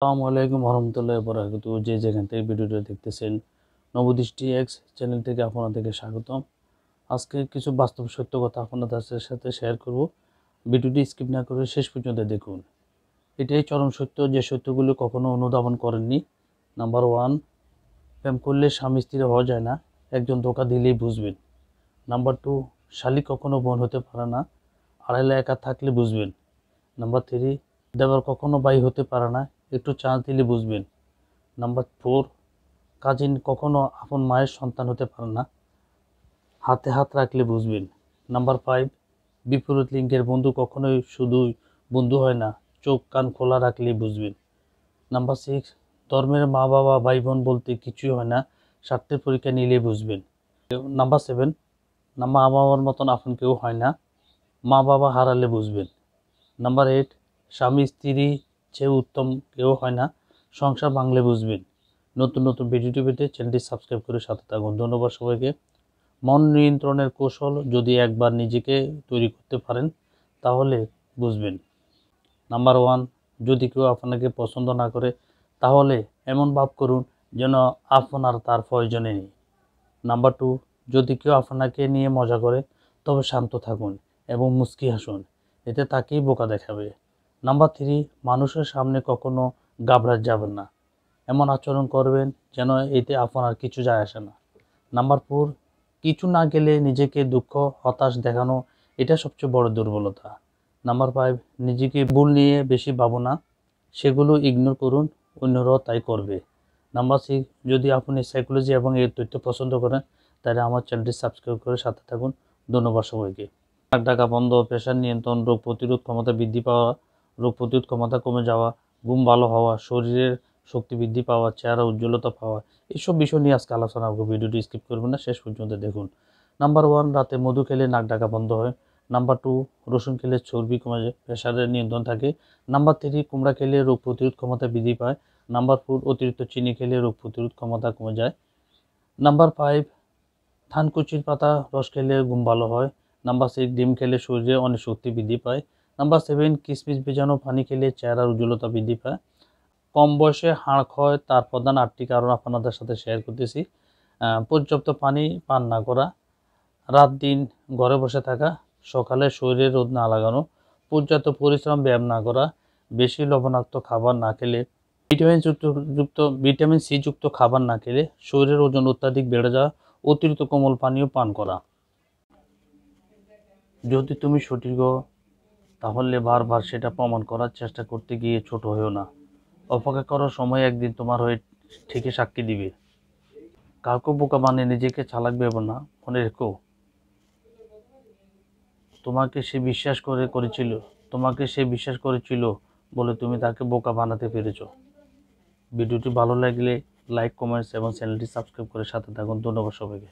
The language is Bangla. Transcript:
আসসালামু আলাইকুম রহমতুল্লাহি বারাকাতুহু। যে যেখান থেকে ভিডিওটা দেখতেছেন, নবদৃষ্টি এক্স চ্যানেল থেকে আপনাদেরকে স্বাগতম। আজকে কিছু বাস্তব সত্য কথা আপনাদের সাথে শেয়ার করব। ভিডিওটি স্কিপ না করে শেষ পর্যন্ত দেখুন। এটাই চরম সত্য, যে সত্যগুলো কখনো অনুধাবন করেননি। নাম্বার 1, প্রেম করলে স্বামী স্ত্রী হওয়া যায় না, একজন ধোঁকা দিলেই বুঝবেন। নাম্বার 2, শালী কখনো বোন হতে পারে না, আড়ালে একা থাকলে বুঝবেন। নাম্বার 3, দেবর কখনো ভাই হতে পারে না, একটু চান্স দিলে বুঝবেন। নাম্বার 4, কাজিন কখনো আপন মায়ের সন্তান হতে পারে না, হাতে হাত রাখলে বুঝবেন। নাম্বার 5, বিপরীত লিঙ্গের বন্ধু কখনোই শুধুই বন্ধু হয় না, চোখ কান খোলা রাখলেই বুঝবেন। নাম্বার 6, ধর্মের মা বাবা ভাই বোন বলতে কিছুই হয় না, স্বার্থের পরীক্ষা নিলেই বুঝবেন। নাম্বার 7, মা বাবার মতন আপন কেউ হয় না, মা বাবা হারালে বুঝবেন। নাম্বার 8, স্বামী স্ত্রী চেয়ে উত্তম কেউ হয় না, সংসার ভাঙলে বুঝবেন। নতুন নতুন ভিডিওটি পেতে চ্যানেলটি সাবস্ক্রাইব করে সাথে থাকুন। ধন্যবাদ সবাইকে। মন নিয়ন্ত্রণের কৌশল যদি একবার নিজেকে তৈরি করতে পারেন তাহলে বুঝবেন। নাম্বার 1, যদি কেউ আপনাকে পছন্দ না করে তাহলে এমন ভাব করুন যেন আপনার তার প্রয়োজনে নেই। নাম্বার 2, যদি কেউ আপনাকে নিয়ে মজা করে তবে শান্ত থাকুন এবং মুচকি হাসুন, এতে তাকেই বোকা দেখাবে। নাম্বার 3, মানুষের সামনে কখনো ঘাবড়ে যাবেন না, এমন আচরণ করবেন যেন এতে আপনার কিছু যায় আসে না। নাম্বার 4, কিছু না গেলে নিজেকে দুঃখ হতাশ দেখানো, এটা সবচেয়ে বড় দুর্বলতা। নাম্বার 5, নিজেকে ভুল নিয়ে বেশি ভাবো না, সেগুলো ইগনোর করুন, অন্যরাও তাই করবে। নাম্বার 6, যদি আপনি সাইকোলজি এবং এর তথ্য পছন্দ করেন তাহলে আমার চ্যানেলটি সাবস্ক্রাইব করে সাথে থাকুন। ধন্যবাদ সবাইকে। নাক ডাকা বন্ধ, প্রেশার নিয়ন্ত্রণ, রোগ প্রতিরোধ ক্ষমতা বৃদ্ধি পাওয়া, রোগ প্রতিরোধ ক্ষমতা কমে যাওয়া, ঘুম ভালো হওয়া, শরীরের শক্তি বৃদ্ধি পাওয়া, চেহারা উজ্জ্বলতা পাওয়া, এইসব বিষয় নিয়ে আজকে আলোচনা করব। ভিডিওটি স্কিপ করবেন না, শেষ পর্যন্ত দেখুন। নাম্বার 1, রাতে মধু খেলে নাক ডাকা বন্ধ হয়। নাম্বার 2, রসুন খেলে চর্বি কমে যায়, প্রেশারের নিয়ন্ত্রণ থাকে। নাম্বার 3, কুমড়া খেলে রোগ প্রতিরোধ ক্ষমতা বৃদ্ধি পায়। নাম্বার 4, অতিরিক্ত চিনি খেলে রোগ প্রতিরোধ ক্ষমতা কমে যায়। নাম্বার 5, থানকুচির পাতা রস খেলে ঘুম ভালো হয়। নাম্বার 6, ডিম খেলে শরীরে অনেক শক্তি বৃদ্ধি পায়। নাম্বার 7, কিশমিশ ভেজানো পানি খেলে চেহারার উজ্জ্বলতা বৃদ্ধি পায়। কম বয়সে হাড় ক্ষয়, তার প্রধান 8টি কারণ আপনাদের সাথে শেয়ার করতেছি। পর্যাপ্ত পানি পান না করা, রাত দিন ঘরে বসে থাকা, সকালে শরীরে রোদ না লাগানো, পর্যাপ্ত পরিশ্রম ব্যায়াম না করা, বেশি লবণাক্ত খাবার না খেলে, ভিটামিন সি যুক্ত খাবার না খেলে, শরীরের ওজন অত্যাধিক বেড়ে যাওয়া, অতিরিক্ত কোমল পানীয় পান করা। যদি তুমি সঠিক হও তাহলে বারবার সেটা প্রমাণ করার চেষ্টা করতে গিয়ে ছোট হয়েও না। অপেক্ষা করার সময় একদিন তোমার হয়ে ঠিকই সাক্ষী দিবে। কাউকে বোকা বানিয়ে নিজেকে চালাক ভেবো না। মনে রেখো, তোমাকে সে বিশ্বাস করেছিল বলে তুমি তাকে বোকা বানাতে পেরেছো। ভিডিওটি ভালো লাগলে লাইক, কমেন্টস এবং চ্যানেলটি সাবস্ক্রাইব করে সাথে থাকুন। ধন্যবাদ সবাইকে।